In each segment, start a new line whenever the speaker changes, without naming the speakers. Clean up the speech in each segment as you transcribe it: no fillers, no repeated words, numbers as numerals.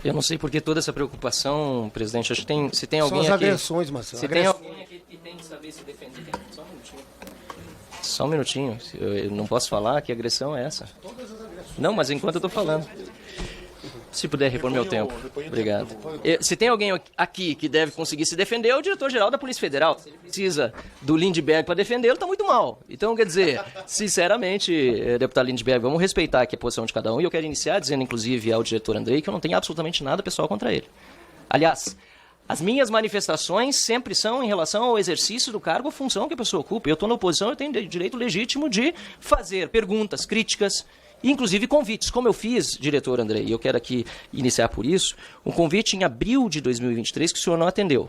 Eu não sei por que toda essa preocupação, presidente. Acho que se tem alguém
São as
aqui...
agressões, Marcelo.
Se tem alguém aqui que tem que saber se defender... Só um minutinho. Só um minutinho. Eu não posso falar que agressão é essa. Não, mas enquanto eu estou falando. Se puder repor meu tempo. Obrigado. Se tem alguém aqui que deve conseguir se defender, é o diretor-geral da Polícia Federal. Se ele precisa do Lindbergh para defendê-lo, está muito mal. Então, quer dizer, sinceramente, deputado Lindbergh, vamos respeitar aqui a posição de cada um. E eu quero iniciar dizendo, inclusive, ao diretor Andrei, que eu não tenho absolutamente nada pessoal contra ele. Aliás, as minhas manifestações sempre são em relação ao exercício do cargo ou função que a pessoa ocupa. Eu estou na oposição, eu tenho direito legítimo de fazer perguntas, críticas, inclusive convites, como eu fiz, diretor Andrei, e eu quero aqui iniciar por isso, um convite em abril de 2023 que o senhor não atendeu.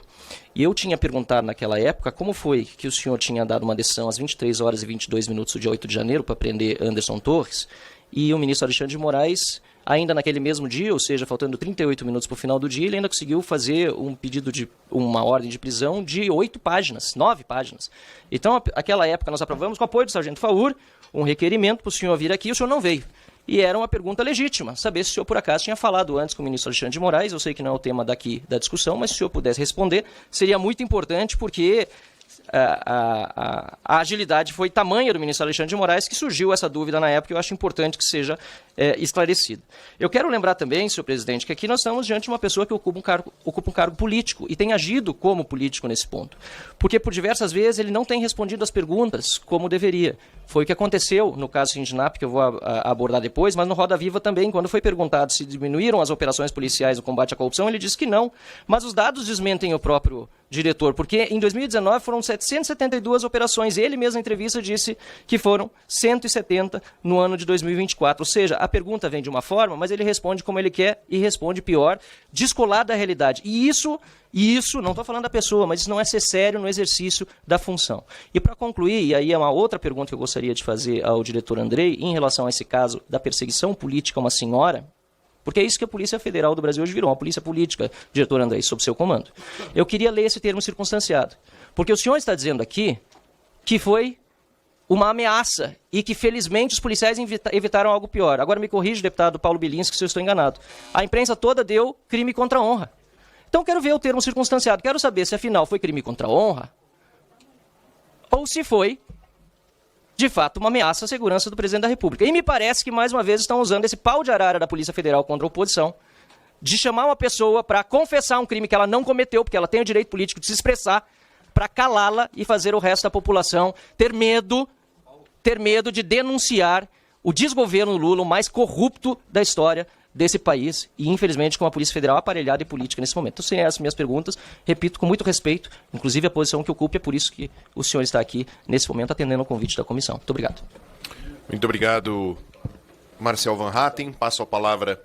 E eu tinha perguntado naquela época como foi que o senhor tinha dado uma decisão às 23 horas e 22 minutos do dia 8 de janeiro para prender Anderson Torres, e o ministro Alexandre de Moraes, ainda naquele mesmo dia, ou seja, faltando 38 minutos para o final do dia, ele ainda conseguiu fazer um pedido de uma ordem de prisão de 8 páginas, 9 páginas. Então, naquela época, nós aprovamos com o apoio do sargento Faur um requerimento para o senhor vir aqui e o senhor não veio. E era uma pergunta legítima, saber se o senhor, por acaso, tinha falado antes com o ministro Alexandre de Moraes. Eu sei que não é o tema daqui da discussão, mas se o senhor pudesse responder, seria muito importante, porque a agilidade foi tamanha do ministro Alexandre de Moraes que surgiu essa dúvida na época e eu acho importante que seja esclarecido. Eu quero lembrar também, senhor presidente, que aqui nós estamos diante de uma pessoa que ocupa um cargo político e tem agido como político nesse ponto. Porque por diversas vezes ele não tem respondido às perguntas como deveria. Foi o que aconteceu no caso Sindinap, que eu vou abordar depois, mas no Roda Viva também, quando foi perguntado se diminuíram as operações policiais no combate à corrupção, ele disse que não. Mas os dados desmentem o próprio diretor, porque em 2019 foram 772 operações. Ele mesmo em entrevista disse que foram 170 no ano de 2024. Ou seja, a pergunta vem de uma forma, mas ele responde como ele quer e responde pior, descolado da realidade. E isso, não estou falando da pessoa, mas isso não é ser sério no exercício da função. E para concluir, e aí é uma outra pergunta que eu gostaria de fazer ao diretor Andrei, em relação a esse caso da perseguição política a uma senhora, porque é isso que a Polícia Federal do Brasil hoje virou, uma polícia política, diretor Andrei, sob seu comando. Eu queria ler esse termo circunstanciado, porque o senhor está dizendo aqui que foi uma ameaça e que, felizmente, os policiais evitaram algo pior. Agora me corrige, deputado Paulo Bilinski, se eu estou enganado. A imprensa toda deu crime contra a honra. Então, quero ver o termo circunstanciado. Quero saber se, afinal, foi crime contra a honra ou se foi, de fato, uma ameaça à segurança do presidente da República. E me parece que, mais uma vez, estão usando esse pau de arara da Polícia Federal contra a oposição, de chamar uma pessoa para confessar um crime que ela não cometeu, porque ela tem o direito político de se expressar, para calá-la e fazer o resto da população ter medo de denunciar o desgoverno Lula, o mais corrupto da história desse país, e infelizmente com a Polícia Federal aparelhada e política nesse momento. Então, sem essas minhas perguntas, repito com muito respeito, inclusive a posição que ocupo, é por isso que o senhor está aqui nesse momento atendendo ao convite da comissão. Muito obrigado.
Muito obrigado, Marcel Van Hatten. Passo a palavra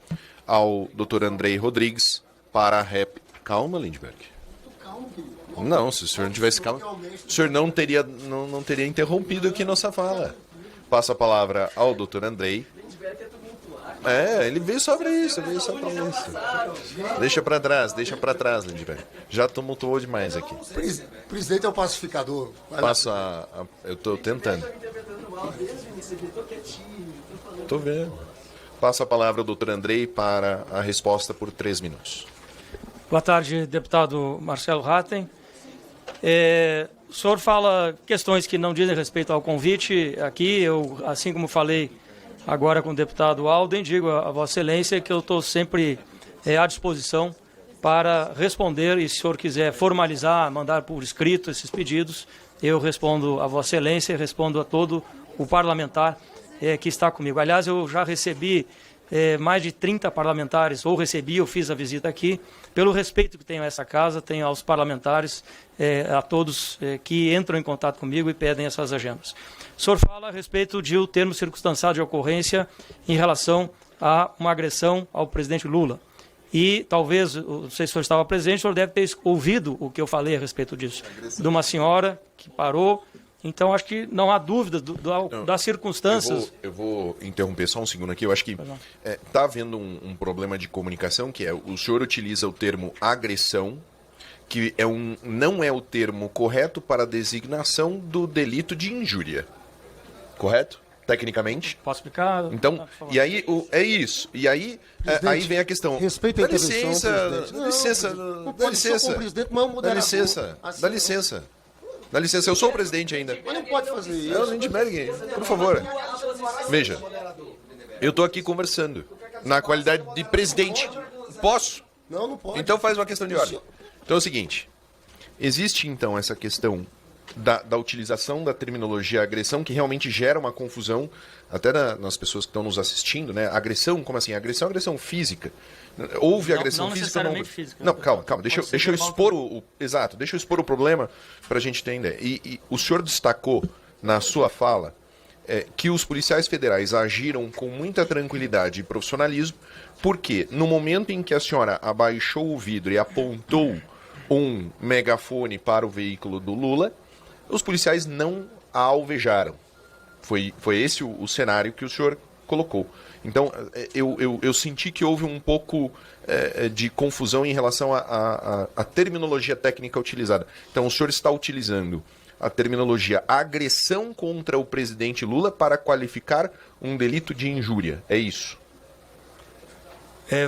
ao Dr. Andrei Rodrigues para a rep. Calma, Lindbergh. Não, se o senhor não tivesse calma, o senhor não teria interrompido aqui nossa fala. Passo a palavra ao Dr. Andrei. Ele veio só para isso, Deixa para trás, Lindbergh. Já tumultuou demais aqui.
Presidente é o pacificador.
Eu estou tentando. Estou vendo. Passo a palavra ao Dr. Andrei para a resposta por 3 minutos.
Boa tarde, deputado Marcelo Hatten. O senhor fala questões que não dizem respeito ao convite aqui. Eu, assim como falei agora com o deputado Alden, digo a Vossa Excelência que eu estou sempre à disposição para responder, e se o senhor quiser formalizar, mandar por escrito esses pedidos, eu respondo a Vossa Excelência e respondo a todo o parlamentar que está comigo. Aliás, eu já recebi mais de 30 parlamentares, eu fiz a visita aqui, pelo respeito que tenho a essa casa, tenho aos parlamentares, a todos que entram em contato comigo e pedem essas agendas. O senhor fala a respeito de o termo circunstanciado de ocorrência em relação a uma agressão ao presidente Lula. E talvez, não sei se o senhor estava presente, o senhor deve ter ouvido o que eu falei a respeito disso. De uma senhora que parou. Então, acho que não há dúvida das circunstâncias.
Eu vou interromper só um segundo aqui. Eu acho que está havendo um problema de comunicação, que o senhor utiliza o termo agressão, que não é o termo correto para a designação do delito de injúria. Correto? tecnicamente.
Posso explicar?
Então,
Por favor.
e aí, é isso. E aí, aí vem a questão.
Respeita a intervenção, presidente.
Dá licença,
Não
dá
pode ser
licença.
como presidente, mas é um
Dá
moderador.
licença,
Assim,
dá licença. Dá licença, eu sou o presidente ainda.
Mas não pode fazer isso.
Não, Lindbergh, por favor. Veja, eu tô aqui conversando na qualidade de presidente. Posso?
Não pode.
Então faz uma questão de ordem. Então é o seguinte, existe então essa questão da utilização da terminologia agressão que realmente gera uma confusão até nas pessoas que estão nos assistindo, né? Agressão, como assim? Agressão é agressão física. Houve agressão
não
física ou não?
necessariamente física.
Não, calma. Deixa eu expor exato, deixa eu expor o problema para a gente ter ideia. E o senhor destacou na sua fala que os policiais federais agiram com muita tranquilidade e profissionalismo, porque no momento em que a senhora abaixou o vidro e apontou um megafone para o veículo do Lula, os policiais não a alvejaram. Foi esse o cenário que o senhor colocou. Então, eu senti que houve um pouco de confusão em relação à terminologia técnica utilizada. Então, o senhor está utilizando a terminologia agressão contra o presidente Lula para qualificar um delito de injúria. É isso?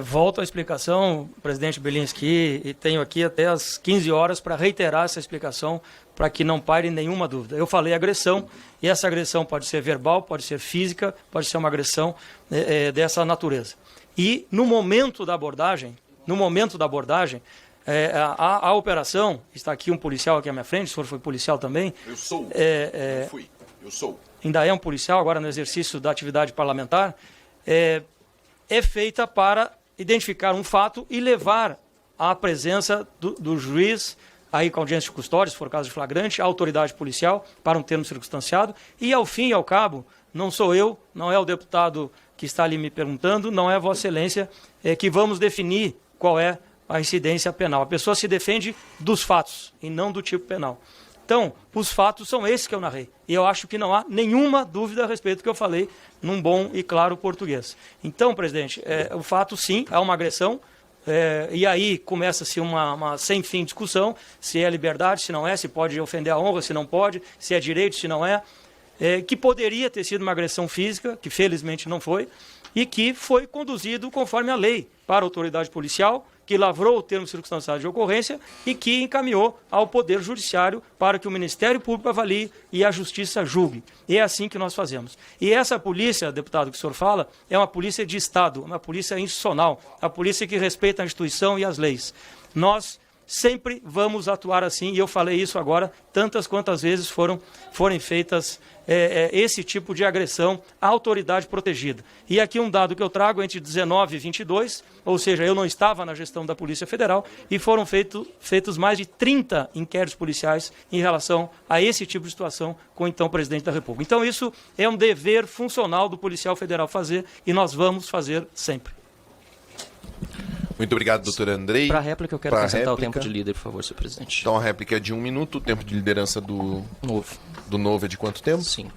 Volto à explicação, presidente Bellinski, e tenho aqui até às 15 horas para reiterar essa explicação, para que não pare nenhuma dúvida. Eu falei agressão, e essa agressão pode ser verbal, pode ser física, pode ser uma agressão dessa natureza. E no momento da abordagem, a operação, está aqui um policial aqui à minha frente, o senhor foi policial também.
Eu sou. Eu sou.
Ainda é um policial, agora no exercício da atividade parlamentar, é feita para identificar um fato e levar à presença do juiz, aí com audiência de custódia, se for caso de flagrante, a autoridade policial, para um termo circunstanciado, e ao fim e ao cabo, não sou eu, não é o deputado que está ali me perguntando, não é Vossa Excelência, que vamos definir qual é a incidência penal. A pessoa se defende dos fatos e não do tipo penal. Então, os fatos são esses que eu narrei. E eu acho que não há nenhuma dúvida a respeito do que eu falei num bom e claro português. Então, presidente, o fato sim é uma agressão, e aí começa-se uma sem fim discussão, se é liberdade, se não é, se pode ofender a honra, se não pode, se é direito, se não é, que poderia ter sido uma agressão física, que felizmente não foi, e que foi conduzido conforme a lei para a autoridade policial, que lavrou o termo circunstanciado de ocorrência e que encaminhou ao Poder Judiciário para que o Ministério Público avalie e a Justiça julgue. E é assim que nós fazemos. E essa polícia, deputado, que o senhor fala, é uma polícia de Estado, uma polícia institucional, a polícia que respeita a instituição e as leis. Nós sempre vamos atuar assim, e eu falei isso agora, tantas quantas vezes forem feitas esse tipo de agressão à autoridade protegida. E aqui um dado que eu trago entre 19 e 22, ou seja, eu não estava na gestão da Polícia Federal, e foram feitos mais de 30 inquéritos policiais em relação a esse tipo de situação com o então presidente da República. Então isso é um dever funcional do policial federal fazer, e nós vamos fazer sempre.
Muito obrigado, doutor Andrei.
Para a réplica, eu quero acrescentar o tempo de líder, por favor, senhor presidente.
Então, a réplica é de 1 minuto. O tempo de liderança do Novo é de quanto tempo?
5.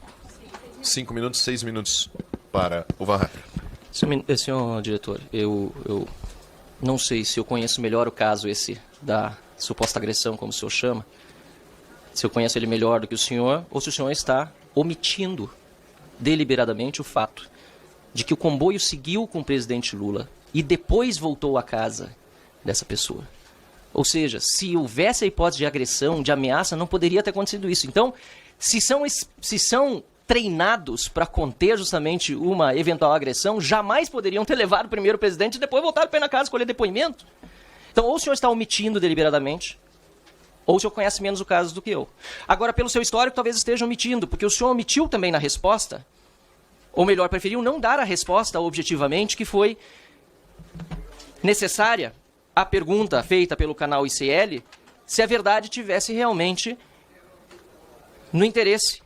5 minutos, 6 minutos para o Van Hatten.
Senhor diretor, eu não sei se eu conheço melhor o caso esse da suposta agressão, como o senhor chama, se eu conheço ele melhor do que o senhor, ou se o senhor está omitindo deliberadamente o fato de que o comboio seguiu com o presidente Lula e depois voltou à casa dessa pessoa. Ou seja, se houvesse a hipótese de agressão, de ameaça, não poderia ter acontecido isso. Então, se são treinados para conter justamente uma eventual agressão, jamais poderiam ter levado o primeiro presidente e depois voltado para ir na casa escolher depoimento. Então, ou o senhor está omitindo deliberadamente, ou o senhor conhece menos o caso do que eu. Agora, pelo seu histórico, talvez esteja omitindo, porque o senhor omitiu também na resposta, ou melhor, preferiu não dar a resposta objetivamente, que foi necessária a pergunta feita pelo canal ICL, se a verdade tivesse realmente no interesse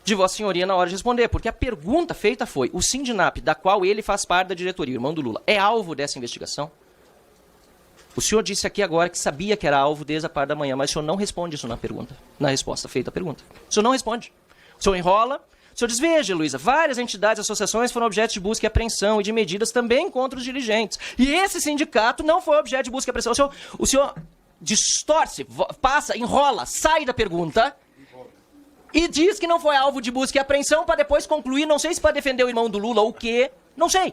de Vossa Senhoria na hora de responder. Porque a pergunta feita foi: o Sindinap, da qual ele faz parte da diretoria, o irmão do Lula, é alvo dessa investigação? O senhor disse aqui agora que sabia que era alvo desde a parte da manhã, mas o senhor não responde isso na pergunta, na resposta feita à pergunta. O senhor não responde. O senhor enrola. O senhor diz: veja, Luísa, várias entidades e associações foram objeto de busca e apreensão e de medidas também contra os dirigentes. E esse sindicato não foi objeto de busca e apreensão. O senhor distorce, passa, enrola, sai da pergunta E diz que não foi alvo de busca e apreensão para depois concluir, não sei se para defender o irmão do Lula ou o quê, não sei,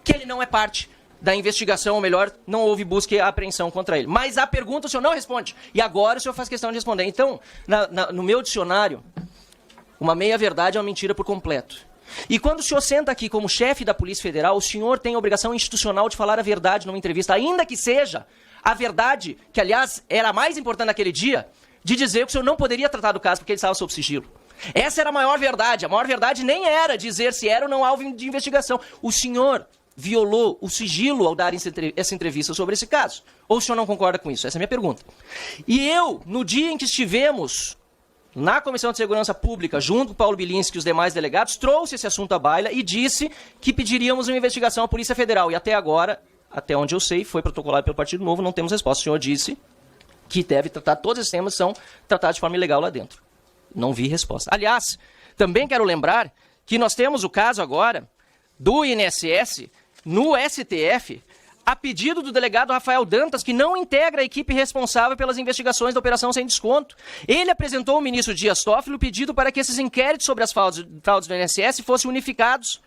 que ele não é parte da investigação, ou melhor, não houve busca e apreensão contra ele. Mas a pergunta o senhor não responde. E agora o senhor faz questão de responder. Então, no meu dicionário, uma meia-verdade é uma mentira por completo. E quando o senhor senta aqui como chefe da Polícia Federal, o senhor tem a obrigação institucional de falar a verdade numa entrevista, ainda que seja a verdade, que aliás era a mais importante naquele dia, de dizer que o senhor não poderia tratar do caso porque ele estava sob sigilo. Essa era a maior verdade. A maior verdade nem era dizer se era ou não alvo de investigação. O senhor violou o sigilo ao dar essa entrevista sobre esse caso. Ou o senhor não concorda com isso? Essa é a minha pergunta. E eu, no dia em que estivemos na Comissão de Segurança Pública, junto com o Paulo Bilinski e os demais delegados, trouxe esse assunto à baila e disse que pediríamos uma investigação à Polícia Federal. E até agora, até onde eu sei, foi protocolado pelo Partido Novo, não temos resposta. O senhor disse que deve tratar, todos esses temas são tratados de forma ilegal lá dentro. Não vi resposta. Aliás, também quero lembrar que nós temos o caso agora do INSS no STF, a pedido do delegado Rafael Dantas, que não integra a equipe responsável pelas investigações da Operação Sem Desconto. Ele apresentou ao ministro Dias Toffoli o pedido para que esses inquéritos sobre as fraudes do INSS fossem unificados.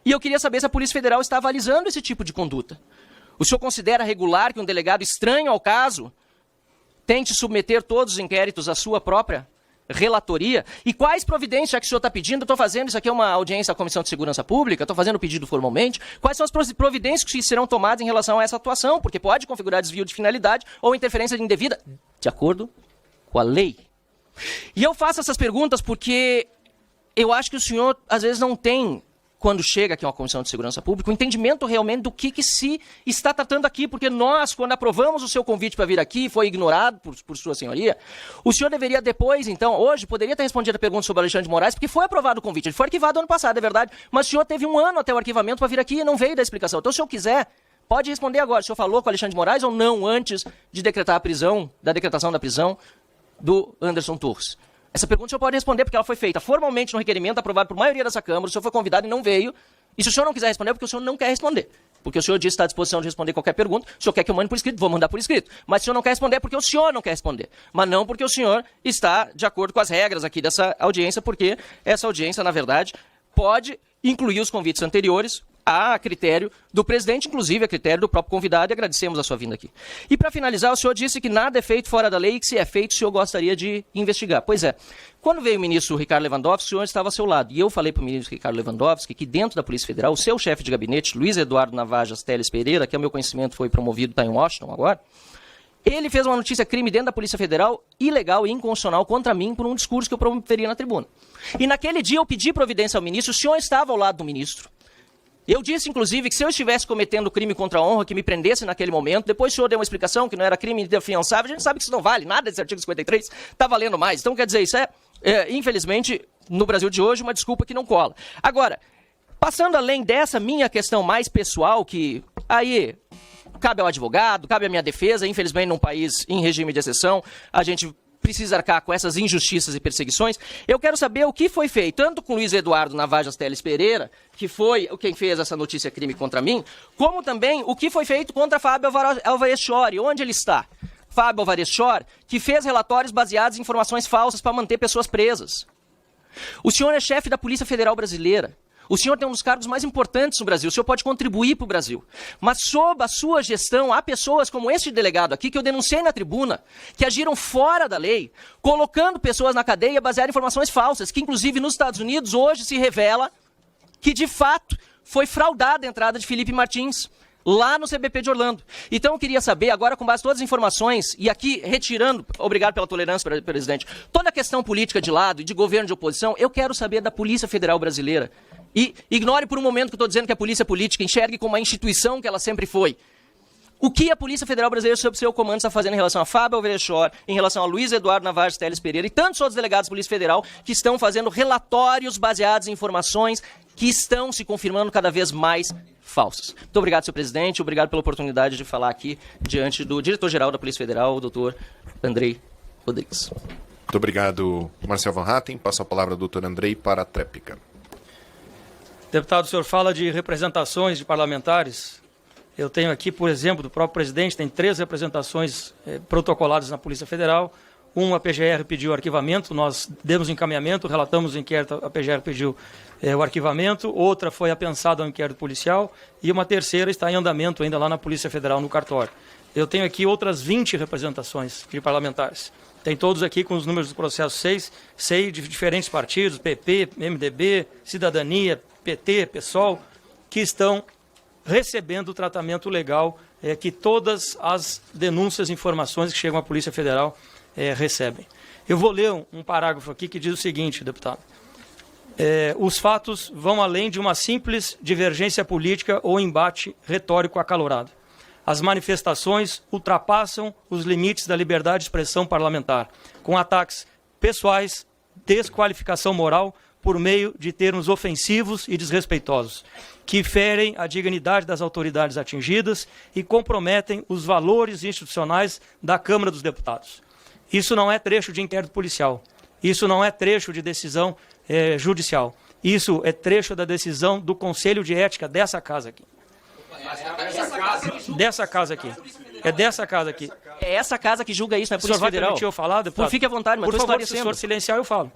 E eu queria saber se a Polícia Federal está avalizando esse tipo de conduta. O senhor considera regular que um delegado estranho ao caso tente submeter todos os inquéritos à sua própria relatoria? E quais providências, já que o senhor está pedindo, eu estou fazendo, isso aqui é uma audiência da Comissão de Segurança Pública, estou fazendo o pedido formalmente, quais são as providências que serão tomadas em relação a essa atuação? Porque pode configurar desvio de finalidade ou interferência indevida, de acordo com a lei. E eu faço essas perguntas porque eu acho que o senhor, às vezes, não tem, quando chega aqui a uma Comissão de Segurança Pública, o entendimento realmente do que se está tratando aqui, porque nós, quando aprovamos o seu convite para vir aqui, foi ignorado por sua senhoria, o senhor deveria depois, então, hoje, poderia ter respondido a pergunta sobre Alexandre de Moraes, porque foi aprovado o convite, ele foi arquivado ano passado, é verdade, mas o senhor teve um ano até o arquivamento para vir aqui e não veio dar explicação. Então, se o senhor quiser, pode responder agora, o senhor falou com o Alexandre de Moraes ou não, antes de decretar a prisão, da decretação da prisão do Anderson Torres? Essa pergunta o senhor pode responder, porque ela foi feita formalmente no requerimento, aprovado por maioria dessa Câmara, o senhor foi convidado e não veio. E se o senhor não quiser responder, é porque o senhor não quer responder. Porque o senhor disse que está à disposição de responder qualquer pergunta, o senhor quer que eu mande por escrito, vou mandar por escrito. Mas se o senhor não quer responder, é porque o senhor não quer responder. Mas não porque o senhor está de acordo com as regras aqui dessa audiência, porque essa audiência, na verdade, pode incluir os convites anteriores a critério do presidente, inclusive a critério do próprio convidado, e agradecemos a sua vinda aqui. E para finalizar, o senhor disse que nada é feito fora da lei e que se é feito, o senhor gostaria de investigar. Pois é, quando veio o ministro Ricardo Lewandowski, o senhor estava ao seu lado, e eu falei para o ministro Ricardo Lewandowski que dentro da Polícia Federal, o seu chefe de gabinete, Luiz Eduardo Navajas Teles Pereira, que ao meu conhecimento foi promovido, está em Washington agora, ele fez uma notícia crime dentro da Polícia Federal, ilegal e inconstitucional contra mim por um discurso que eu promoveria na tribuna. E naquele dia eu pedi providência ao ministro, o senhor estava ao lado do ministro. Eu disse, inclusive, que se eu estivesse cometendo crime contra a honra, que me prendesse naquele momento, depois o senhor deu uma explicação que não era crime inafiançável, a gente sabe que isso não vale, nada desse artigo 53 está valendo mais. Então, quer dizer, isso infelizmente, no Brasil de hoje, uma desculpa que não cola. Agora, passando além dessa minha questão mais pessoal, que aí cabe ao advogado, cabe à minha defesa, infelizmente num país em regime de exceção, a gente precisa arcar com essas injustiças e perseguições, eu quero saber o que foi feito, tanto com Luiz Eduardo Navajas Teles Pereira, que foi quem fez essa notícia crime contra mim, como também o que foi feito contra Fábio Alvarez Chori, onde ele está. Fábio Alvarez Chori, que fez relatórios baseados em informações falsas para manter pessoas presas. O senhor é chefe da Polícia Federal Brasileira. O senhor tem um dos cargos mais importantes no Brasil, o senhor pode contribuir para o Brasil. Mas sob a sua gestão, há pessoas como este delegado aqui, que eu denunciei na tribuna, que agiram fora da lei, colocando pessoas na cadeia baseadas em informações falsas, que inclusive nos Estados Unidos hoje se revela que de fato foi fraudada a entrada de Felipe Martins, lá no CBP de Orlando. Então eu queria saber, agora com base em todas as informações, e aqui retirando, obrigado pela tolerância, presidente, toda a questão política de lado e de governo de oposição, eu quero saber da Polícia Federal Brasileira. E ignore por um momento que eu estou dizendo que a polícia política enxergue como uma instituição que ela sempre foi. O que a Polícia Federal Brasileira, sob seu comando, está fazendo em relação a Fábio Alvarez Chori, em relação a Luiz Eduardo Navajas Teles Pereira e tantos outros delegados da Polícia Federal que estão fazendo relatórios baseados em informações que estão se confirmando cada vez mais falsas. Muito obrigado, senhor presidente. Obrigado pela oportunidade de falar aqui diante do diretor-geral da Polícia Federal, o doutor Andrei Rodrigues.
Muito obrigado, Marcel Van Hatten. Passo a palavra ao doutor Andrei para a tréplica.
Deputado, o senhor fala de representações de parlamentares. Eu tenho aqui, por exemplo, do próprio presidente, tem 3 representações protocoladas na Polícia Federal. Uma, a PGR pediu arquivamento, nós demos encaminhamento, relatamos o inquérito, a PGR pediu o arquivamento. Outra foi apensada ao inquérito policial. E uma terceira está em andamento ainda lá na Polícia Federal, no cartório. Eu tenho aqui outras 20 representações de parlamentares. Tem todos aqui com os números do processo 6, sei de diferentes partidos, PP, MDB, Cidadania, PT, PSOL, que estão recebendo o tratamento legal que todas as denúncias e informações que chegam à Polícia Federal recebem. Eu vou ler um parágrafo aqui que diz o seguinte, deputado. Os fatos vão além de uma simples divergência política ou embate retórico acalorado. As manifestações ultrapassam os limites da liberdade de expressão parlamentar, com ataques pessoais, desqualificação moral por meio de termos ofensivos e desrespeitosos, que ferem a dignidade das autoridades atingidas e comprometem os valores institucionais da Câmara dos Deputados. Isso não é trecho de inquérito policial, isso não é trecho de decisão judicial, isso é trecho da decisão do Conselho de Ética dessa casa aqui. Dessa casa aqui. É dessa casa aqui.
É essa casa que julga isso, não é a Polícia
Federal. O senhor vai
Federal.
permitir eu falar, deputado?
Fique à vontade, mas
por
estou
favor, se o
esclarecendo.
senhor silenciar, eu falo.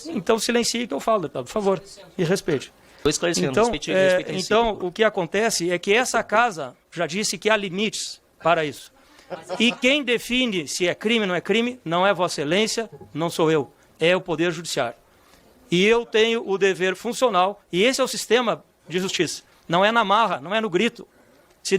Então silencie que eu falo, deputado, por favor. E respeite.
Estou esclarecendo.
Então,
respeite
então o que acontece é que essa casa já disse que há limites para isso. E quem define se é crime ou não é Vossa Excelência, não sou eu, é o Poder Judiciário. E eu tenho o dever funcional, e esse é o sistema de justiça. Não é na marra, não é no grito. Se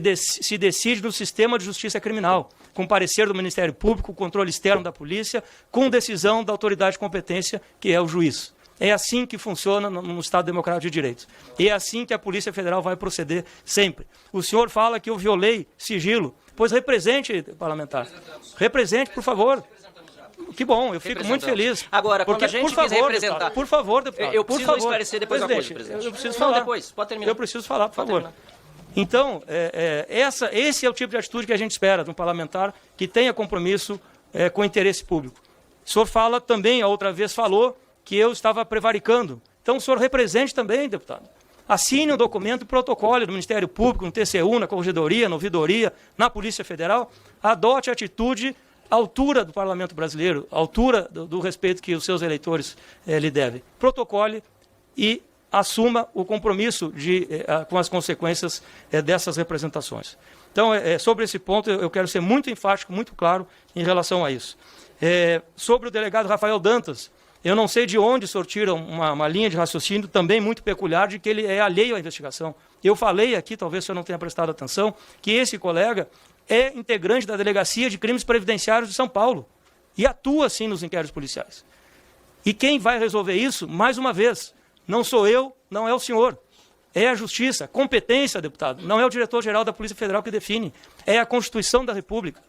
decide no sistema de justiça criminal, com parecer do Ministério Público, controle externo da polícia, com decisão da autoridade de competência, que é o juiz. É assim que funciona no Estado Democrático de Direito. E é assim que a Polícia Federal vai proceder sempre. O senhor fala que eu violei sigilo, pois represente, parlamentar. Represente, por favor. Que bom, eu fico muito feliz.
Agora,
porque,
quando a gente
por
quiser
favor,
representar...
deputado, por favor, deputado.
Eu preciso
por favor.
esclarecer depois
presidente,
a coisa, presidente.
Eu preciso
Não,
falar.
depois, pode terminar.
Eu preciso falar, por favor. Então, esse é o tipo de atitude que a gente espera de um parlamentar que tenha compromisso com o interesse público. O senhor fala também, a outra vez falou, que eu estava prevaricando. Então, o senhor represente também, deputado. Assine um documento, protocolo do Ministério Público, no TCU, na Corregedoria, na Ouvidoria, na Polícia Federal, adote a atitude à altura do Parlamento Brasileiro, à altura do respeito que os seus eleitores lhe devem. Protocole e assuma o compromisso com as consequências dessas representações. Então, sobre esse ponto, eu quero ser muito enfático, muito claro em relação a isso. Sobre o delegado Rafael Dantas, eu não sei de onde sortiram uma linha de raciocínio também muito peculiar de que ele é alheio à investigação. Eu falei aqui, talvez o senhor não tenha prestado atenção, que esse colega é integrante da Delegacia de Crimes Previdenciários de São Paulo e atua, sim, nos inquéritos policiais. E quem vai resolver isso, mais uma vez, não sou eu, não é o senhor. É a Justiça, competência, deputado. Não é o diretor-geral da Polícia Federal que define. É a Constituição da República.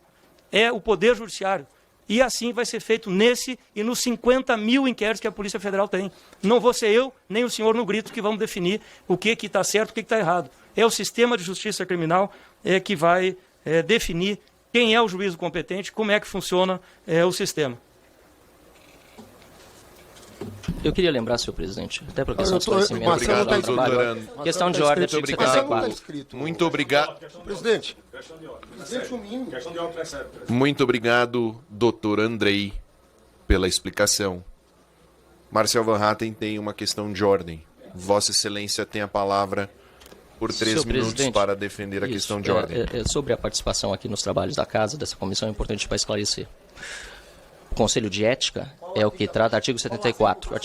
É o Poder Judiciário. E assim vai ser feito nesse e nos 50 mil inquéritos que a Polícia Federal tem. Não vou ser eu, nem o senhor no grito que vamos definir o que está certo e o que está errado. É o sistema de justiça criminal que vai definir quem é o juízo competente, como é que funciona o sistema.
Eu queria lembrar, senhor presidente, até para questão de esclarecimento.
Obrigado,
trabalho. Questão de ordem, artigo 74.
Muito obrigado.
Presidente, um mínimo.
Muito obrigado, doutor Andrei, pela explicação. Marcel Van Hatten tem uma questão de ordem. Vossa Excelência tem a palavra por 3 minutos para defender a questão de ordem.
Sobre a participação aqui nos trabalhos da casa, dessa comissão, é importante para esclarecer. O Conselho de Ética é o que trata, artigo 74,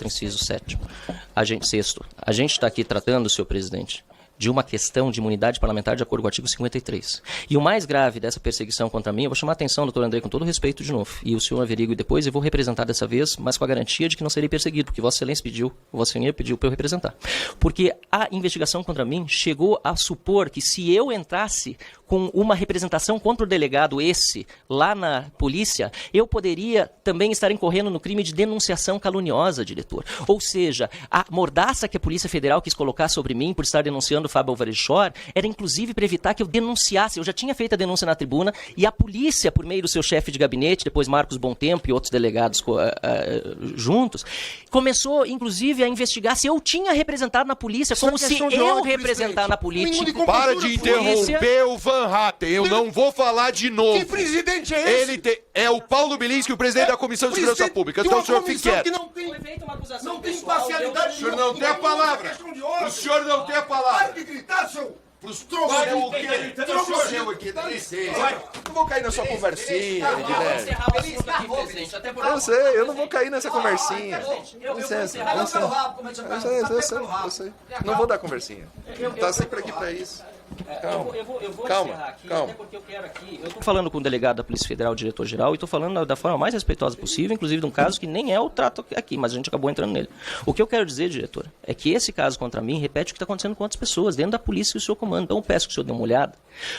inciso 7º. Sexto, a gente está aqui tratando, senhor presidente, de uma questão de imunidade parlamentar de acordo com o artigo 53. E o mais grave dessa perseguição contra mim, eu vou chamar a atenção, doutor André, com todo respeito de novo, e o senhor averigue depois, eu vou representar dessa vez, mas com a garantia de que não serei perseguido, porque Vossa Excelência pediu para eu representar. Porque a investigação contra mim chegou a supor que se eu entrasse com uma representação contra o delegado lá na polícia, eu poderia também estar incorrendo no crime de denunciação caluniosa, diretor. Ou seja, a mordaça que a Polícia Federal quis colocar sobre mim por estar denunciando o Fábio Alvarez-Shor era inclusive para evitar que eu denunciasse. Eu já tinha feito a denúncia na tribuna e a polícia, por meio do seu chefe de gabinete, depois Marcos Bontempo e outros delegados juntos, começou inclusive a investigar se eu tinha representado na polícia, como se eu representar na polícia.
Para de interromper o Van Hatten, eu não vou falar de novo.
Que presidente é esse?
É o Paulo Bilinski, o presidente da Comissão de Segurança Pública. Então o senhor fique quieto.
Que não tem, não tem imparcialidade.
O senhor não tem a palavra. O senhor não tem a palavra.
Para de gritar, seu... Pros troncos.
Vai, o que? Seu aqui, dá licença. Não vou cair na sua conversinha, Edilene. Eu sei, eu não vou cair nessa conversinha. Licença, eu sei. Não vou dar conversinha. Tá sempre aqui pra isso. Calma,
até porque eu quero aqui. Eu tô falando com o delegado da Polícia Federal, o diretor-geral, e tô falando da forma mais respeitosa possível, inclusive de um caso que nem é o trato aqui, mas a gente acabou entrando nele. O que eu quero dizer, diretora, é que esse caso contra mim repete o que está acontecendo com outras pessoas, dentro da polícia que o senhor comanda. Então eu peço que o senhor dê uma olhada,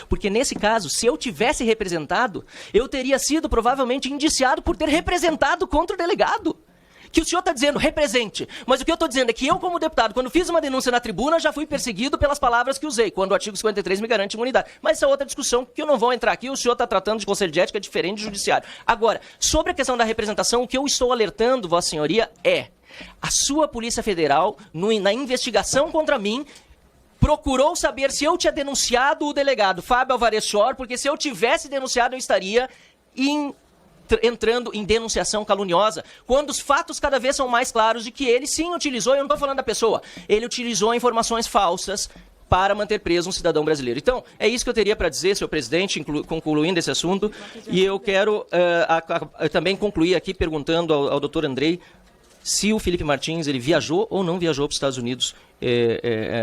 porque nesse caso, se eu tivesse representado, eu teria sido provavelmente indiciado por ter representado contra o delegado. Que o senhor está dizendo, represente. Mas o que eu estou dizendo é que eu, como deputado, quando fiz uma denúncia na tribuna, já fui perseguido pelas palavras que usei, quando o artigo 53 me garante imunidade. Mas isso é outra discussão que eu não vou entrar aqui. O senhor está tratando de conselho de ética diferente de judiciário. Agora, sobre a questão da representação, o que eu estou alertando, Vossa Senhoria, é a sua Polícia Federal, na investigação contra mim, procurou saber se eu tinha denunciado o delegado Fábio Alvarez Chor, porque se eu tivesse denunciado, eu estaria entrando em denunciação caluniosa, quando os fatos cada vez são mais claros de que ele sim utilizou, eu não estou falando da pessoa, ele utilizou informações falsas para manter preso um cidadão brasileiro. Então, é isso que eu teria para dizer, senhor presidente, concluindo esse assunto, e eu quero também concluir aqui perguntando ao doutor Andrei se o Felipe Martins ele viajou ou não viajou para os Estados Unidos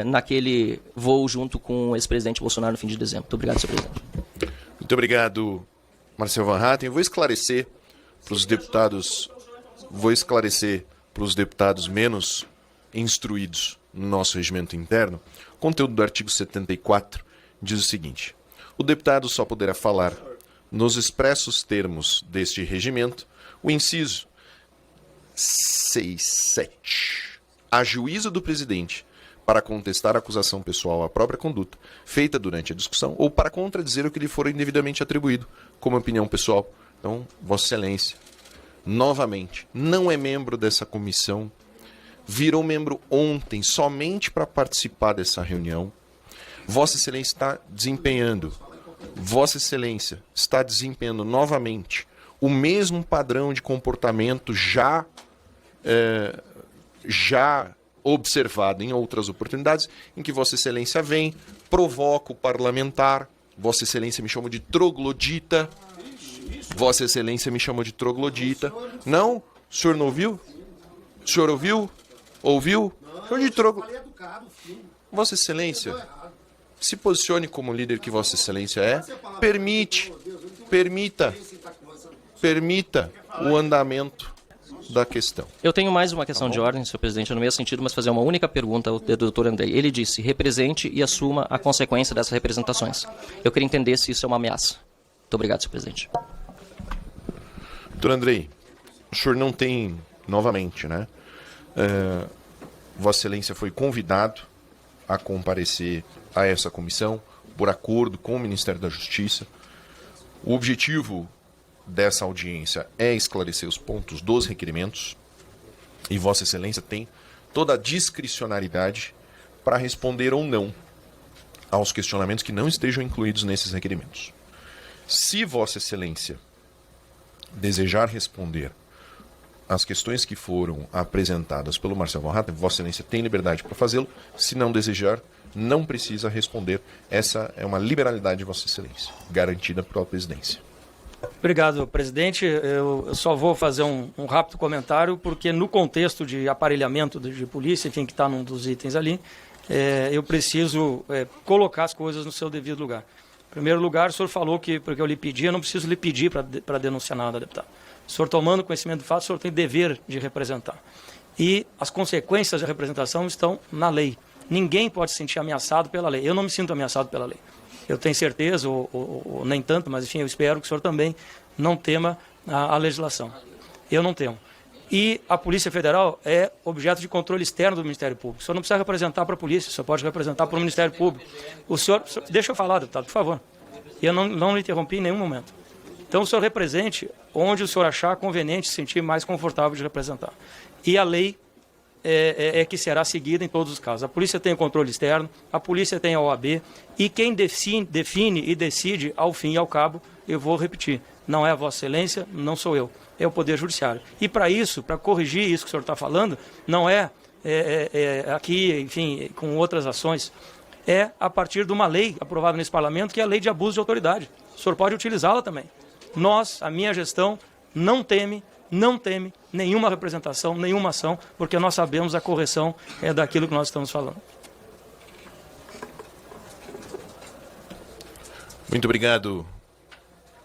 naquele voo junto com o ex-presidente Bolsonaro no fim de dezembro. Muito obrigado, senhor presidente.
Muito obrigado, Marcel Van Hatten. Vou esclarecer para os deputados menos instruídos no nosso regimento interno. O conteúdo do artigo 74 diz o seguinte: o deputado só poderá falar nos expressos termos deste regimento o inciso 6.7. A juízo do presidente, para contestar a acusação pessoal à própria conduta, feita durante a discussão, ou para contradizer o que lhe for indevidamente atribuído, como opinião pessoal. Então, Vossa Excelência, novamente, não é membro dessa comissão, virou membro ontem, somente para participar dessa reunião. Vossa Excelência está desempenhando novamente o mesmo padrão de comportamento já observado em outras oportunidades, em que Vossa Excelência vem, provoca o parlamentar. Vossa Excelência me chamou de troglodita. Vossa Excelência me chamou de troglodita. Não? O senhor não ouviu? O senhor ouviu? Ouviu? Chamou de troglodita. Vossa Excelência, se posicione como líder que Vossa Excelência é. Permita o andamento da questão.
Eu tenho mais uma questão de ordem, senhor presidente, no mesmo sentido, mas fazer uma única pergunta ao doutor Andrei. Ele disse, represente e assuma a consequência dessas representações. Eu queria entender se isso é uma ameaça. Muito obrigado, senhor presidente.
Doutor Andrei, o senhor não tem, novamente, né? Vossa Excelência foi convidado a comparecer a essa comissão por acordo com o Ministério da Justiça. O objetivo dessa audiência é esclarecer os pontos dos requerimentos e Vossa Excelência tem toda a discricionariedade para responder ou não aos questionamentos que não estejam incluídos nesses requerimentos. Se Vossa Excelência desejar responder às questões que foram apresentadas pelo Marcel Van Hatten, Vossa Excelência tem liberdade para fazê-lo. Se não desejar, não precisa responder. Essa é uma liberalidade de Vossa Excelência, garantida pela presidência.
Obrigado, presidente. Eu só vou fazer um rápido comentário, porque no contexto de aparelhamento de polícia, enfim, que está num dos itens ali, eu preciso colocar as coisas no seu devido lugar. Em primeiro lugar, o senhor falou que, porque eu lhe pedi, eu não preciso lhe pedir para denunciar nada, deputado. O senhor, tomando conhecimento do fato, o senhor tem dever de representar. E as consequências da representação estão na lei. Ninguém pode se sentir ameaçado pela lei. Eu não me sinto ameaçado pela lei. Eu tenho certeza, ou nem tanto, mas enfim, eu espero que o senhor também não tema a legislação. Eu não temo. E a Polícia Federal é objeto de controle externo do Ministério Público. O senhor não precisa representar para a polícia, o senhor pode representar para o Ministério Público. O senhor, deixa eu falar, deputado, por favor. Eu não lhe interrompi em nenhum momento. Então o senhor represente onde o senhor achar conveniente, se sentir mais confortável de representar. E a lei que será seguida em todos os casos. A polícia tem o controle externo, a polícia tem a OAB, e quem define e decide, ao fim e ao cabo, eu vou repetir, não é a Vossa Excelência, não sou eu, é o Poder Judiciário. E para isso, para corrigir isso que o senhor está falando, não é aqui, enfim, com outras ações, é a partir de uma lei aprovada nesse parlamento, que é a lei de abuso de autoridade. O senhor pode utilizá-la também. Nós, a minha gestão, não teme nenhuma representação, nenhuma ação, porque nós sabemos a correção daquilo que nós estamos falando.
Muito obrigado,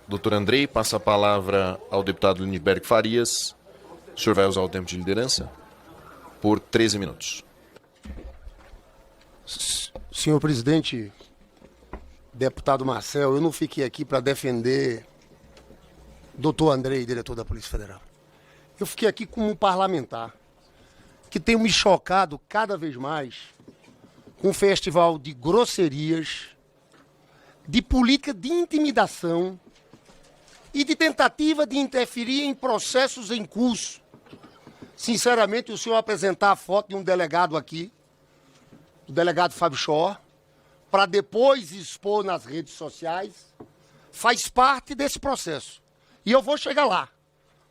doutor Andrei. Passa a palavra ao deputado Lindbergh Farias. O senhor vai usar o tempo de liderança por 13 minutos.
Senhor presidente, deputado Marcel, eu não fiquei aqui para defender doutor Andrei, diretor da Polícia Federal. Eu fiquei aqui como um parlamentar que tenho me chocado cada vez mais com um festival de grosserias, de política de intimidação e de tentativa de interferir em processos em curso. Sinceramente, o senhor apresentar a foto de um delegado aqui, o delegado Fábio Schor, para depois expor nas redes sociais, faz parte desse processo. E eu vou chegar lá,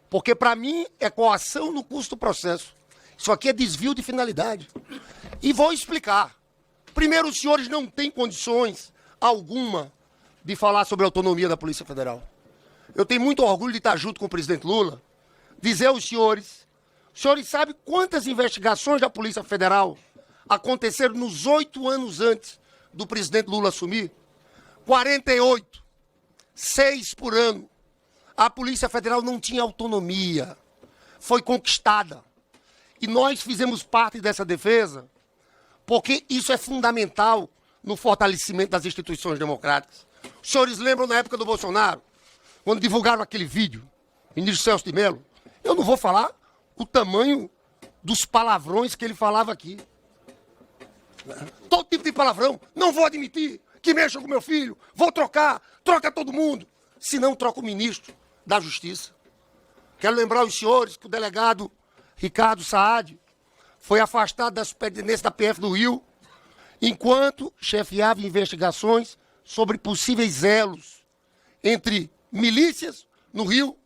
porque para mim é coação no custo do processo. Isso aqui é desvio de finalidade. E vou explicar. Primeiro, os senhores não têm condições alguma de falar sobre a autonomia da Polícia Federal. Eu tenho muito orgulho de estar junto com o presidente Lula, dizer aos senhores, os senhores sabem quantas investigações da Polícia Federal aconteceram nos 8 anos antes do presidente Lula assumir? 48, 6 por ano. A Polícia Federal não tinha autonomia, foi conquistada. E nós fizemos parte dessa defesa, porque isso é fundamental no fortalecimento das instituições democráticas. Os senhores lembram na época do Bolsonaro, quando divulgaram aquele vídeo, ministro Celso de Mello? Eu não vou falar o tamanho dos palavrões que ele falava aqui. Todo tipo de palavrão. Não vou admitir que mexam com meu filho. Vou troca todo mundo. Se não, troca o ministro da Justiça. Quero lembrar os senhores que o delegado Ricardo Saad foi afastado da superintendência da PF do Rio, enquanto chefiava investigações sobre possíveis elos entre milícias no Rio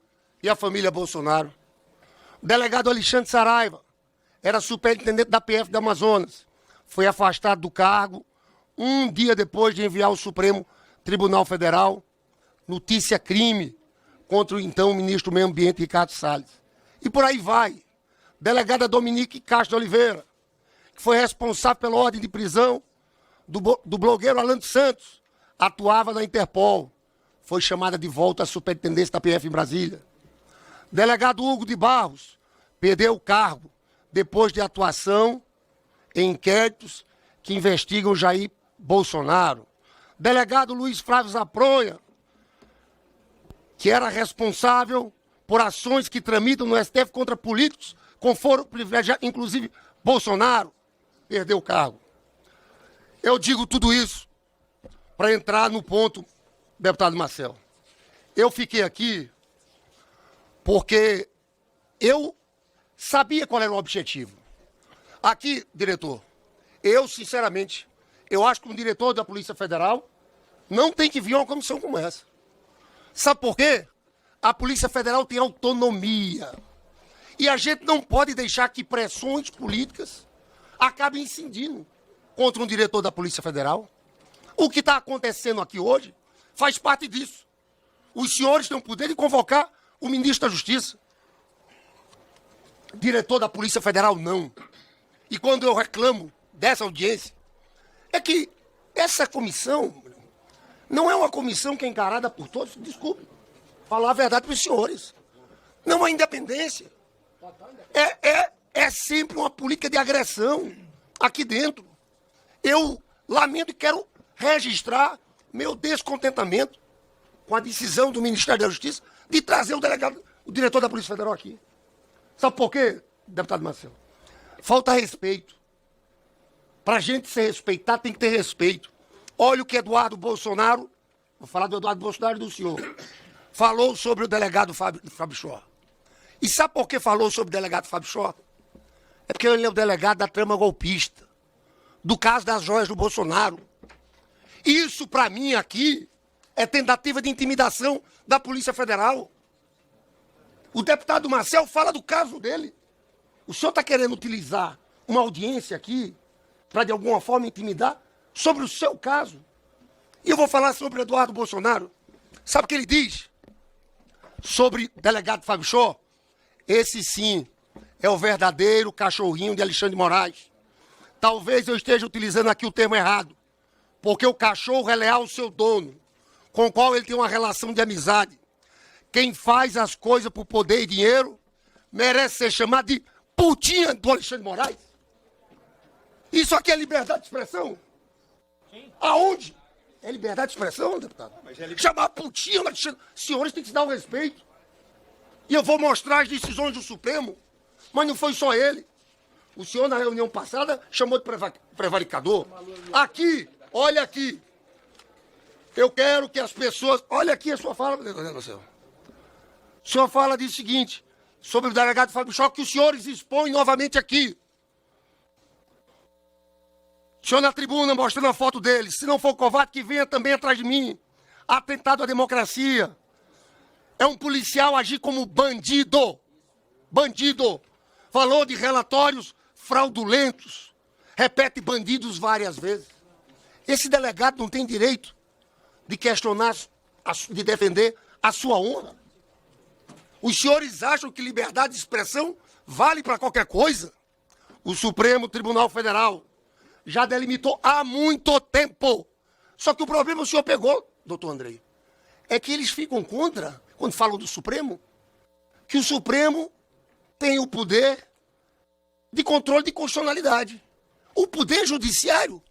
e a família Bolsonaro. O delegado Alexandre Saraiva era superintendente da PF do Amazonas. Foi afastado do cargo um dia depois de enviar ao Supremo Tribunal Federal notícia crime contra o então ministro do Meio Ambiente, Ricardo Salles. E por aí vai. Delegada Dominique Castro Oliveira, que foi responsável pela ordem de prisão do blogueiro Alan dos Santos, atuava na Interpol. Foi chamada de volta à superintendência da PF em Brasília. Delegado Hugo de Barros perdeu o cargo depois de atuação em inquéritos que investigam Jair Bolsonaro. Delegado Luiz Flávio Zapronha, que era responsável por ações que tramitam no STF contra políticos com foro privilegiado, inclusive Bolsonaro, perdeu o cargo. Eu digo tudo isso para entrar no ponto, deputado Marcel. Eu fiquei aqui porque eu sabia qual era o objetivo. Aqui, diretor, eu, sinceramente, eu acho que um diretor da Polícia Federal não tem que vir a uma comissão como essa. Sabe por quê? A Polícia Federal tem autonomia. E a gente não pode deixar que pressões políticas acabem incidindo contra um diretor da Polícia Federal. O que está acontecendo aqui hoje faz parte disso. Os senhores têm o poder de convocar o ministro da Justiça. Diretor da Polícia Federal, não. E quando eu reclamo dessa audiência, é que essa comissão não é uma comissão que é encarada por todos, desculpe, falar a verdade para os senhores. Não há independência. É sempre uma política de agressão aqui dentro. Eu lamento e quero registrar meu descontentamento com a decisão do Ministério da Justiça de trazer o diretor da Polícia Federal aqui. Sabe por quê, deputado Marcelo? Falta respeito. Para a gente ser respeitado, tem que ter respeito. Olha o que Eduardo Bolsonaro, vou falar do Eduardo Bolsonaro e do senhor, falou sobre o delegado Fábio Schor. E sabe por que falou sobre o delegado Fábio Schor? É porque ele é o delegado da trama golpista, do caso das joias do Bolsonaro. Isso, para mim, aqui, é tentativa de intimidação da Polícia Federal. O deputado Marcel fala do caso dele. O senhor está querendo utilizar uma audiência aqui para, de alguma forma, intimidar sobre o seu caso. E eu vou falar sobre Eduardo Bolsonaro. Sabe o que ele diz? Sobre o delegado Fábio Chó? Esse sim é o verdadeiro cachorrinho de Alexandre de Moraes. Talvez eu esteja utilizando aqui o termo errado, porque o cachorro é leal ao seu dono, com o qual ele tem uma relação de amizade. Quem faz as coisas por poder e dinheiro merece ser chamado de putinha do Alexandre de Moraes. Isso aqui é liberdade de expressão? Aonde? É liberdade de expressão, deputado? Chamar putinha do Alexandre... Senhores têm que se dar o respeito. E eu vou mostrar as decisões do Supremo, mas não foi só ele. O senhor, na reunião passada, chamou de prevaricador. Aqui, olha aqui. Eu quero que as pessoas... Olha aqui a sua fala, Marcelo. O senhor fala disso seguinte, sobre o delegado Fábio Chó, que os senhores expõem novamente aqui. O senhor na tribuna mostrando a foto dele. Se não for covarde, que venha também atrás de mim. Atentado à democracia. É um policial agir como bandido. Bandido. Falou de relatórios fraudulentos. Repete bandidos várias vezes. Esse delegado não tem direito de questionar, de defender a sua honra. Os senhores acham que liberdade de expressão vale para qualquer coisa? O Supremo Tribunal Federal já delimitou há muito tempo. Só que o problema o senhor pegou, doutor Andrei, é que eles ficam contra, quando falam do Supremo, que o Supremo tem o poder de controle de constitucionalidade. O poder judiciário,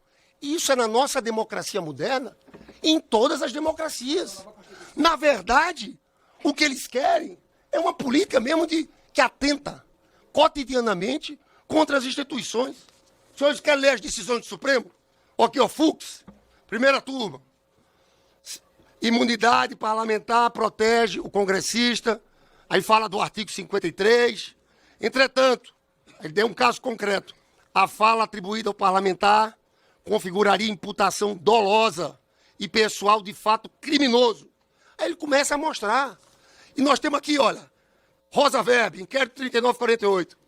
isso é na nossa democracia moderna, em todas as democracias. Na verdade, o que eles querem é uma política mesmo que atenta cotidianamente contra as instituições. Os senhores querem ler as decisões do Supremo? Aqui, ó, Fux, primeira turma. Imunidade parlamentar protege o congressista. Aí fala do artigo 53. Entretanto, ele deu um caso concreto. A fala atribuída ao parlamentar configuraria imputação dolosa e pessoal de fato criminoso. Aí ele começa a mostrar. E nós temos aqui, olha, Rosa Weber, inquérito 3948.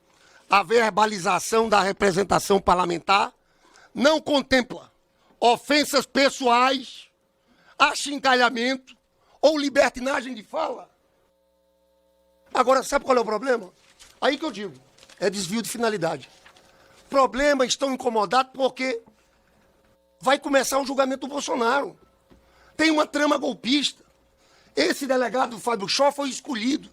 A verbalização da representação parlamentar não contempla ofensas pessoais, achincalhamento ou libertinagem de fala. Agora, sabe qual é o problema? Aí que eu digo, é desvio de finalidade. Problemas estão incomodados porque vai começar o julgamento do Bolsonaro. Tem uma trama golpista. Esse delegado Fábio Chó foi escolhido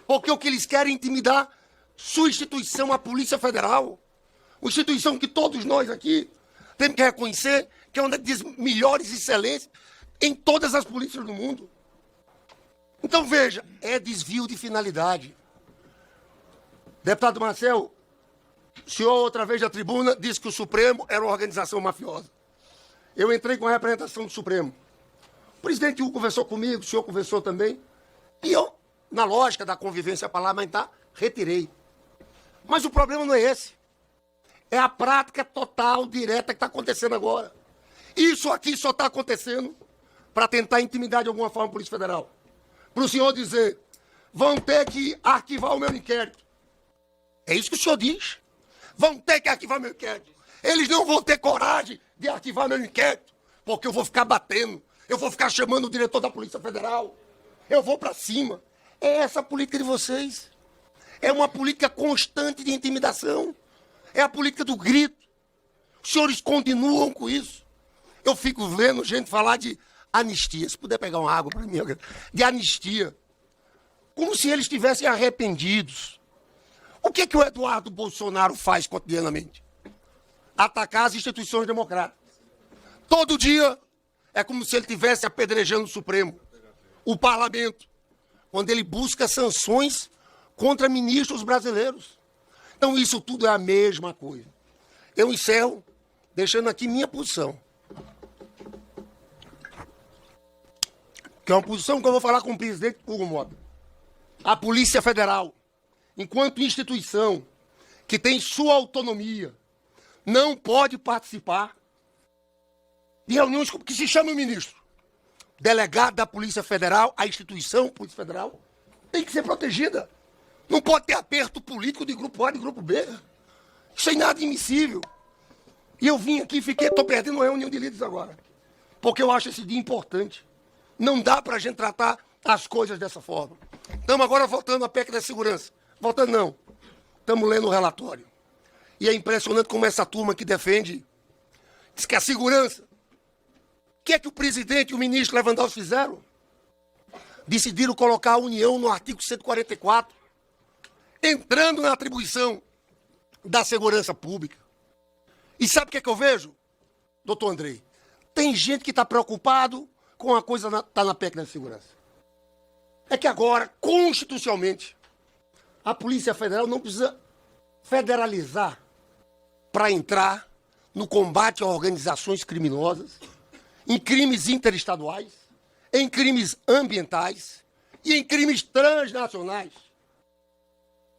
porque o que eles querem é intimidar sua instituição, a Polícia Federal. Uma instituição que todos nós aqui temos que reconhecer que é uma das melhores excelências em todas as polícias do mundo. Então, veja, é desvio de finalidade. Deputado Marcel, o senhor, outra vez na tribuna, disse que o Supremo era uma organização mafiosa. Eu entrei com a representação do Supremo. O presidente Hugo conversou comigo, o senhor conversou também. E eu, na lógica da convivência parlamentar, retirei. Mas o problema não é esse. É a prática total, direta, que está acontecendo agora. Isso aqui só está acontecendo para tentar intimidar de alguma forma a Polícia Federal. Para o senhor dizer, vão ter que arquivar o meu inquérito. É isso que o senhor diz. Vão ter que arquivar meu inquérito. Eles não vão ter coragem de arquivar meu inquérito, porque eu vou ficar batendo, eu vou ficar chamando o diretor da Polícia Federal, eu vou para cima. É essa a política de vocês. É uma política constante de intimidação. É a política do grito. Os senhores continuam com isso. Eu fico vendo gente falar de anistia. Se puder pegar uma água para mim, de anistia. Como se eles estivessem arrependidos. O que o Eduardo Bolsonaro faz cotidianamente? Atacar as instituições democráticas. Todo dia é como se ele estivesse apedrejando o Supremo, o Parlamento, quando ele busca sanções contra ministros brasileiros. Então isso tudo é a mesma coisa. Eu encerro deixando aqui minha posição. Que é uma posição que eu vou falar com o presidente Hugo Motta. A Polícia Federal, enquanto instituição que tem sua autonomia, não pode participar de reuniões que se chama o ministro. delegado da Polícia Federal, a instituição Polícia Federal, tem que ser protegida. Não pode ter aperto político de grupo A e de grupo B. Isso é inadmissível. E eu vim aqui e estou perdendo uma reunião de líderes agora. Porque eu acho esse dia importante. Não dá para a gente tratar as coisas dessa forma. Estamos agora voltando à PEC da segurança. Voltando não. Estamos lendo o relatório. E é impressionante como essa turma que defende diz que a segurança. O que é que o presidente e o ministro Lewandowski fizeram? Decidiram colocar a União no artigo 144, entrando na atribuição da segurança pública. E sabe o que é que eu vejo, doutor Andrei? Tem gente que está preocupado com a coisa que está na PEC da segurança. É que agora, constitucionalmente, a Polícia Federal não precisa federalizar para entrar no combate a organizações criminosas, em crimes interestaduais, em crimes ambientais e em crimes transnacionais.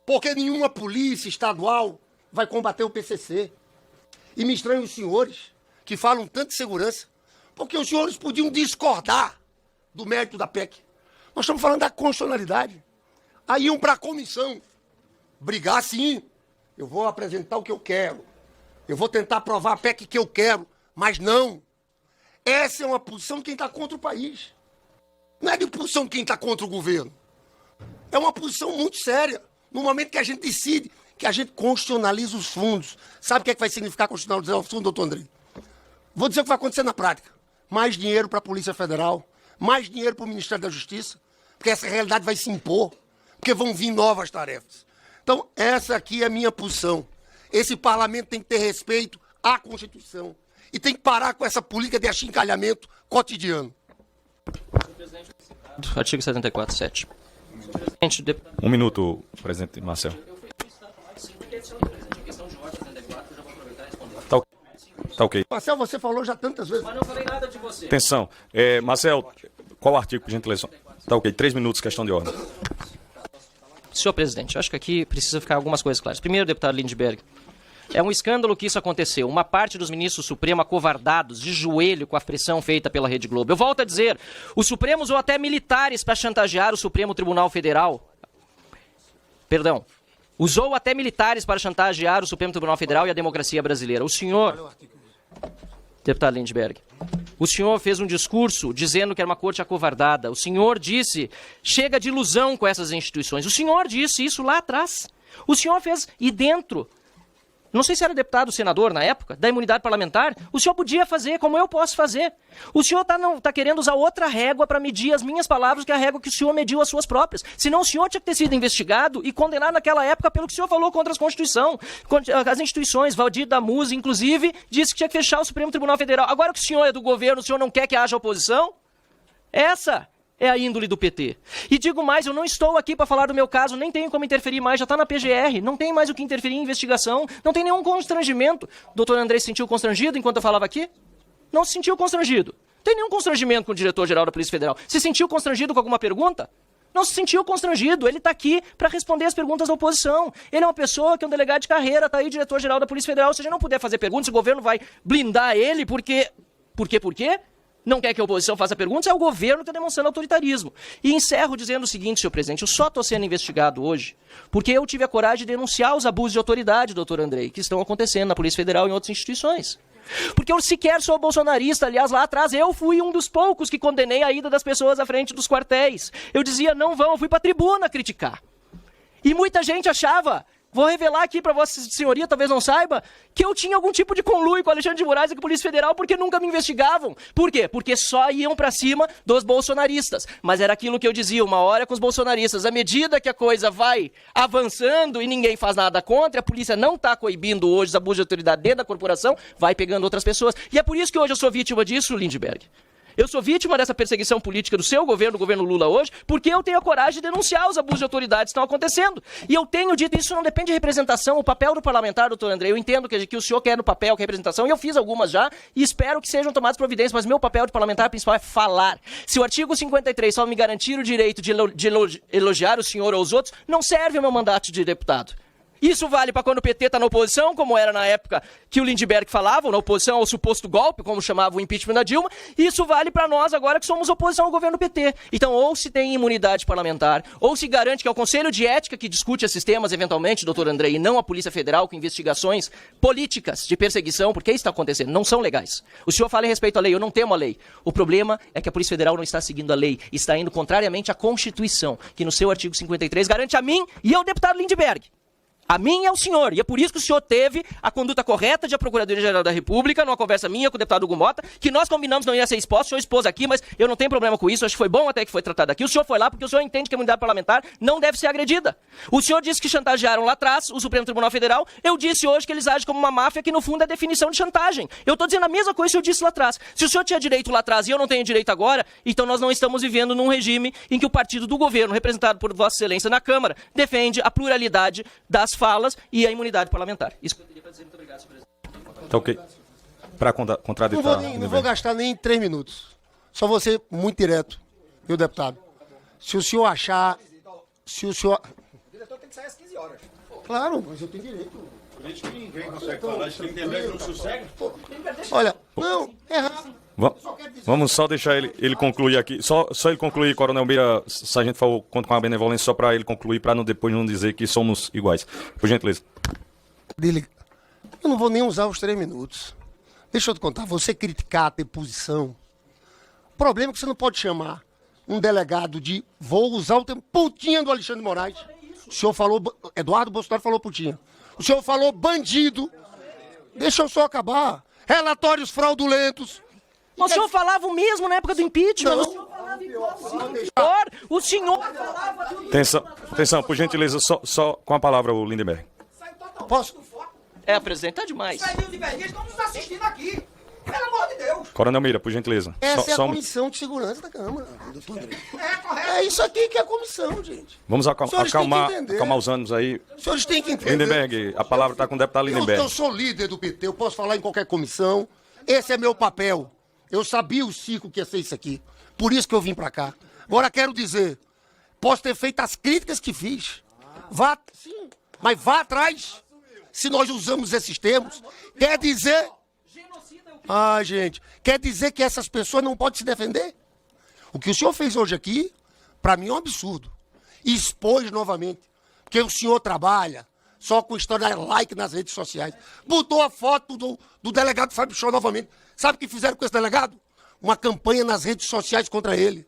Porque nenhuma polícia estadual vai combater o PCC. E me estranham os senhores que falam tanto de segurança, porque os senhores podiam discordar do mérito da PEC. Nós estamos falando da constitucionalidade. Aí iam para a comissão brigar, sim. Eu vou apresentar o que eu quero. Eu vou tentar aprovar a PEC que eu quero. Mas não. Essa é uma posição de quem está contra o país. Não é de posição de quem está contra o governo. É uma posição muito séria. No momento que a gente decide que a gente constitucionaliza os fundos. Sabe o que é que vai significar constitucionalizar os fundos, doutor Andrei? Vou dizer o que vai acontecer na prática. Mais dinheiro para a Polícia Federal, mais dinheiro para o Ministério da Justiça, porque essa realidade vai se impor, porque vão vir novas tarefas. Então, essa aqui é a minha posição. Esse parlamento tem que ter respeito à Constituição e tem que parar com essa política de achincalhamento cotidiano.
Artigo 74, 7.
Um minuto, presidente Marcel. Tá ok.
Marcel, você falou já tantas vezes.
Mas não falei nada de você.
Atenção. Marcel, qual o artigo, por gentileza? Tá ok. 3 minutos, questão de ordem.
Senhor presidente, eu acho que aqui precisa ficar algumas coisas claras. Primeiro, deputado Lindbergh, é um escândalo que isso aconteceu. Uma parte dos ministros do Supremo acovardados, de joelho com a pressão feita pela Rede Globo. Eu volto a dizer, o Supremo usou até militares para chantagear o Supremo Tribunal Federal. Perdão. Usou até militares para chantagear o Supremo Tribunal Federal e a democracia brasileira. O senhor, deputado Lindbergh, o senhor fez um discurso dizendo que era uma corte acovardada. O senhor disse, chega de ilusão com essas instituições. O senhor disse isso lá atrás. O senhor fez, e dentro, não sei se era deputado ou senador na época, da imunidade parlamentar, o senhor podia fazer como eu posso fazer. O senhor está querendo usar outra régua para medir as minhas palavras que a régua que o senhor mediu as suas próprias. Senão o senhor tinha que ter sido investigado e condenado naquela época pelo que o senhor falou contra as Constituições. As instituições, Valdir Damuz, inclusive, disse que tinha que fechar o Supremo Tribunal Federal. Agora que o senhor é do governo, o senhor não quer que haja oposição? Essa é a índole do PT. E digo mais, eu não estou aqui para falar do meu caso, nem tenho como interferir mais, já está na PGR, não tem mais o que interferir em investigação, não tem nenhum constrangimento. O doutor André se sentiu constrangido enquanto eu falava aqui? Não se sentiu constrangido. Não tem nenhum constrangimento com o diretor-geral da Polícia Federal. Se sentiu constrangido com alguma pergunta? Não se sentiu constrangido. Ele está aqui para responder as perguntas da oposição. Ele é uma pessoa que é um delegado de carreira, está aí diretor-geral da Polícia Federal. Se a gente não puder fazer perguntas, o governo vai blindar ele porque... Por quê? Não quer que a oposição faça perguntas, é o governo que está demonstrando autoritarismo. E encerro dizendo o seguinte, senhor presidente, eu só estou sendo investigado hoje porque eu tive a coragem de denunciar os abusos de autoridade, doutor Andrei, que estão acontecendo na Polícia Federal e em outras instituições. Porque eu sequer sou bolsonarista, aliás, lá atrás eu fui um dos poucos que condenei a ida das pessoas à frente dos quartéis. Eu dizia, não vão, eu fui para a tribuna criticar. E muita gente achava... Vou revelar aqui para vossa senhoria, talvez não saiba, que eu tinha algum tipo de conluio com Alexandre de Moraes e com a Polícia Federal porque nunca me investigavam. Por quê? Porque só iam para cima dos bolsonaristas. Mas era aquilo que eu dizia, uma hora com os bolsonaristas. À medida que a coisa vai avançando e ninguém faz nada contra, a polícia não está coibindo hoje os abusos de autoridade dentro da corporação, vai pegando outras pessoas. E é por isso que hoje eu sou vítima disso, Lindbergh. Eu sou vítima dessa perseguição política do seu governo, do governo Lula hoje, porque eu tenho a coragem de denunciar os abusos de autoridade que estão acontecendo. E eu tenho dito, isso não depende de representação, o papel do parlamentar, doutor André, eu entendo que o senhor quer no papel, que é representação, e eu fiz algumas já, e espero que sejam tomadas providências, mas meu papel de parlamentar principal é falar. Se o artigo 53 só me garantir o direito de elogiar o senhor ou os outros, não serve o meu mandato de deputado. Isso vale para quando o PT está na oposição, como era na época que o Lindbergh falava, na oposição ao suposto golpe, como chamava o impeachment da Dilma. Isso vale para nós agora que somos oposição ao governo PT. Então, ou se tem imunidade parlamentar, ou se garante que é o Conselho de Ética que discute esses temas, eventualmente, doutor Andrei, e não a Polícia Federal com investigações políticas de perseguição, porque isso está acontecendo, não são legais. O senhor fala em respeito à lei, eu não temo a lei. O problema é que a Polícia Federal não está seguindo a lei, está indo contrariamente à Constituição, que no seu artigo 53 garante a mim e ao deputado Lindbergh. A mim é o senhor, e é por isso que o senhor teve a conduta correta de a Procuradoria-Geral da República, numa conversa minha com o deputado Hugo Mota, que nós combinamos não ia ser exposto, o senhor expôs aqui, mas eu não tenho problema com isso, acho que foi bom até que foi tratado aqui. O senhor foi lá porque o senhor entende que a imunidade parlamentar não deve ser agredida. O senhor disse que chantagearam lá atrás o Supremo Tribunal Federal, eu disse hoje que eles agem como uma máfia, que no fundo é definição de chantagem. Eu estou dizendo a mesma coisa que eu disse lá atrás. Se o senhor tinha direito lá atrás e eu não tenho direito agora, então nós não estamos vivendo num regime em que o partido do governo, representado por Vossa Excelência na Câmara, defende a pluralidade das falas e a imunidade parlamentar. Isso que eu teria para dizer. Muito obrigado, senhor presidente.
Tá ok. Para contraditar...
Não vou gastar nem 3 minutos. Só vou ser muito direto, viu, deputado? Se o senhor achar... Se o senhor...
O diretor tem que sair às 15 horas.
Claro, mas eu tenho direito.
Por isso que ninguém consegue falar, isso tem que ter lei, não sossega.
Olha, não, é rápido.
Vamos só deixar ele concluir aqui. Só ele concluir, Coronel Meira, se a gente for conta com a benevolência, só para ele concluir, para depois não dizer que somos iguais. Por gentileza.
Eu não vou nem usar os 3 minutos. Deixa eu te contar, você criticar a deposição, o problema é que você não pode chamar um delegado de, vou usar o termo, putinha do Alexandre de Moraes. O senhor falou, Eduardo Bolsonaro falou putinha. O senhor falou bandido. Deixa eu só acabar. Relatórios fraudulentos.
O senhor falava o mesmo na época do impeachment.
Não.
O senhor falava igual. O senhor falava tudo.
Atenção, por gentileza, só com a palavra o Lindbergh.
Posso?
É, presidente, tá demais.
Os Lindberghistas estão nos assistindo aqui. Pelo amor de Deus.
Coronel Meira, por gentileza.
Essa é a Comissão de Segurança da Câmara, doutor André.
É correto.
É isso aqui que é a comissão, gente.
Vamos
Senhores têm que
acalmar
entender.
os ânimos aí.
Os senhores têm que entender.
Lindbergh, a palavra está com o deputado Lindbergh.
Eu sou líder do PT, eu posso falar em qualquer comissão. Esse é meu papel. Eu sabia o ciclo que ia ser isso aqui. Por isso que eu vim pra cá. Agora quero dizer, posso ter feito as críticas que fiz. Sim, mas vá atrás. Se nós usamos esses termos, quer dizer... gente, quer dizer que essas pessoas não podem se defender? O que o senhor fez hoje aqui, pra mim é um absurdo. E expôs novamente. Porque o senhor trabalha só com história like nas redes sociais. Botou a foto do delegado Fábio Show novamente. Sabe o que fizeram com esse delegado? Uma campanha nas redes sociais contra ele.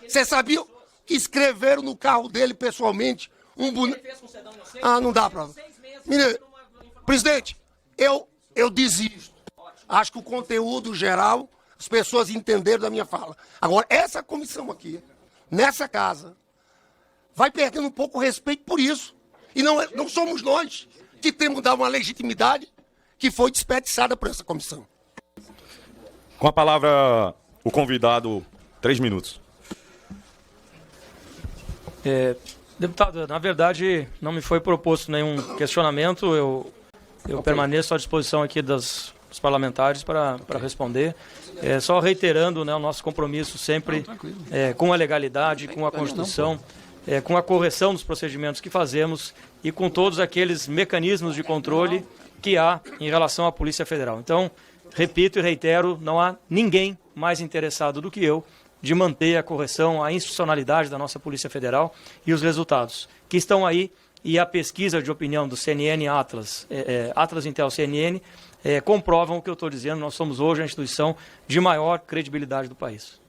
Você sabia que escreveram no carro dele pessoalmente um boneco? Não dá pra... Presidente, eu desisto. Acho que o conteúdo geral, as pessoas entenderam da minha fala. Agora, essa comissão aqui, nessa casa, vai perdendo um pouco o respeito por isso. E não somos nós que temos que dar uma legitimidade que foi desperdiçada por essa comissão.
Com a palavra, o convidado, 3 minutos.
Deputado, na verdade, não me foi proposto nenhum questionamento. Eu permaneço à disposição aqui dos parlamentares para responder. Só reiterando, né, o nosso compromisso sempre com a legalidade, com a Constituição, com a correção dos procedimentos que fazemos e com todos aqueles mecanismos de controle que há em relação à Polícia Federal. Então, repito e reitero, não há ninguém mais interessado do que eu de manter a correção, a institucionalidade da nossa Polícia Federal e os resultados que estão aí, e a pesquisa de opinião do CNN Atlas, Atlas Intel CNN, comprovam o que eu estou dizendo. Nós somos hoje a instituição de maior credibilidade do país.